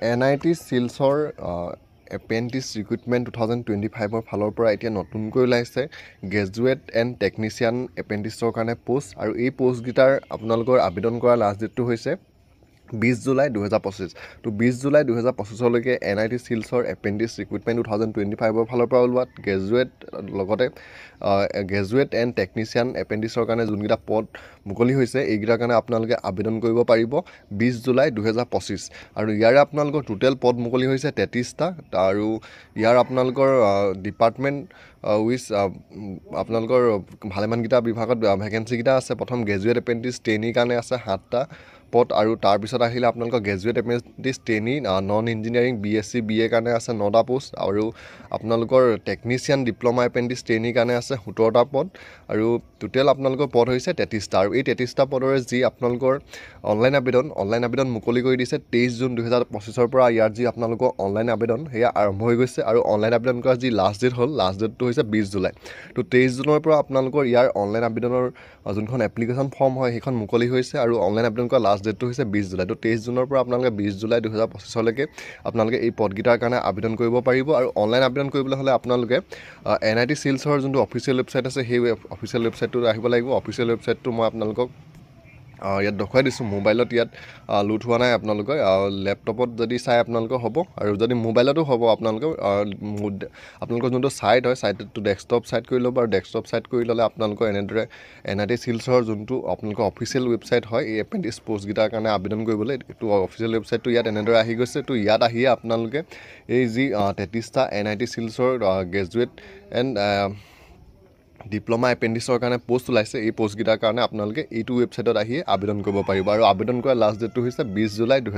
NIT Silchar এপেণ্টিছ recruitment 2025 ফালৰ পৰা এতিয়া নতুনকৈ ওলাইছে গ্ৰেজুৱেট এণ্ড টেকনিচিয়ান এপেণ্টিছৰ কাৰণে পোষ্ট, আৰু এই পোষ্টকেইটাৰ আপোনালোকৰ আবেদন কৰা লাষ্ট ডেটটো হৈছে 20 জুলাই 2025। তো 20 জুলাই 2025লৈকে NIT চিলছৰ এপেণ্টিছ ৰিক্ৰুইটমেণ্ট 2025 ফালৰ পৰা ওলোৱাত গ্ৰেজুৱেট লগতে গ্ৰেজুৱেট এণ্ড টেকনিচিয়ান এপেণ্টিছৰ কাৰণে যোনকেইটা পদ মুকলি হৈছে এইকেইটাৰ কাৰণে আপোনালোকে আবেদন কৰিব পাৰিব 20 জুলাই 2025। আৰু ইয়াৰে আপোনালোকৰ টোটেল পদ মুকলি হৈছে 33টা, আৰু ইয়াৰ আপোনালোকৰ ডিপাৰ্টমেণ্ট উইচ আপোনালোকৰ ভালেমানকেইটা বিভাগত ভেকেঞ্চিকেইটা আছে। প্ৰথম গ্ৰেজুৱেট এপেণ্টিছ ট্ৰেইনিৰ কাৰণে আছে 7টা পদ, আৰু তাৰপিছত আহিলে আপোনালোকৰ graduate apprentice trainee non engineering BSc BA কাৰণে আছে 9টা পোষ্ট, আৰু আপোনালোকৰ টেকনিচিয়ান ডিপ্ল'মা এপেণ্টিছ ট্ৰেইনিৰ কাৰণে আছে 17টা পদ, আৰু টোটেল আপোনালোকৰ পদ হৈছে 33টা। আৰু এই 33টা পদৰে যি আপোনালোকৰ অনলাইন আবেদন মুকলি কৰি দিছে 23 জুন 2025 পৰা। ইয়াৰ যি আপোনালোকৰ অনলাইন আবেদন সেয়া আৰম্ভ হৈ গৈছে, আৰু অনলাইন আবেদন কৰা যি লাষ্ট ডেট হ'ল, লাষ্ট ডেটটো হৈছে 20 জুলাই। তো 23 জুনৰ পৰা আপোনালোকৰ ইয়াৰ অনলাইন আবেদনৰ যোনখন এপ্লিকেশ্যন ফৰ্ম হয় সেইখন মুকলি হৈছে, আৰু অনলাইন আবেদন কৰা লাষ্ট ডেটটো হৈছে 20 জুলাই। তো 23 জুনৰ পৰা আপোনালোকে 20 জুলাই 2025লৈকে আপোনালোকে এই পদকেইটাৰ কাৰণে আবেদন কৰিব পাৰিব। আৰু অনলাইন আবেদন কৰিবলৈ হ'লে আপোনালোকে NIT চিলছৰ যোনটো অফিচিয়েল ৱেবছাইট আছে সেই অফিচিয়েল ৱেবছাইটটোত আহিব লাগিব। অফিচিয়েল ৱেবছাইটটো মই আপোনালোকক ইয়াত দেখুৱাই দিছোঁ। মোবাইলত ইয়াত লোড হোৱা নাই, আপোনালোকে লেপটপত যদি চাই আপোনালোকৰ হ'ব, আৰু যদি মোবাইলতো হ'ব আপোনালোকৰ যোনটো ছাইট হয় ছাইটটো ডেস্কটপ ছাইট কৰি ল'ব, আৰু ডেস্কটপ ছাইট কৰি ল'লে আপোনালোকৰ এনেদৰে NIT চিলছৰ যোনটো আপোনালোকৰ অফিচিয়েল ৱেবছাইট হয় এই এপেণ্টিছ পোষ্টকেইটাৰ কাৰণে আবেদন কৰিবলৈ, এইটো অফিচিয়েল ৱেবছাইটটো ইয়াত এনেদৰে আহি গৈছে। তো ইয়াত আহিয়ে আপোনালোকে এই যি 33টা NIT Silchar graduate and diploma এপেণ্টিছৰ কাৰণে পোষ্ট ওলাইছে, এই পোষ্টকেইটাৰ কাৰণে আপোনালোকে এইটো ৱেবছাইটত আহিয়ে আবেদন কৰিব পাৰিব, আৰু আবেদন কৰা লাষ্ট ডেটটো হৈছে 20 জুলাই 2025।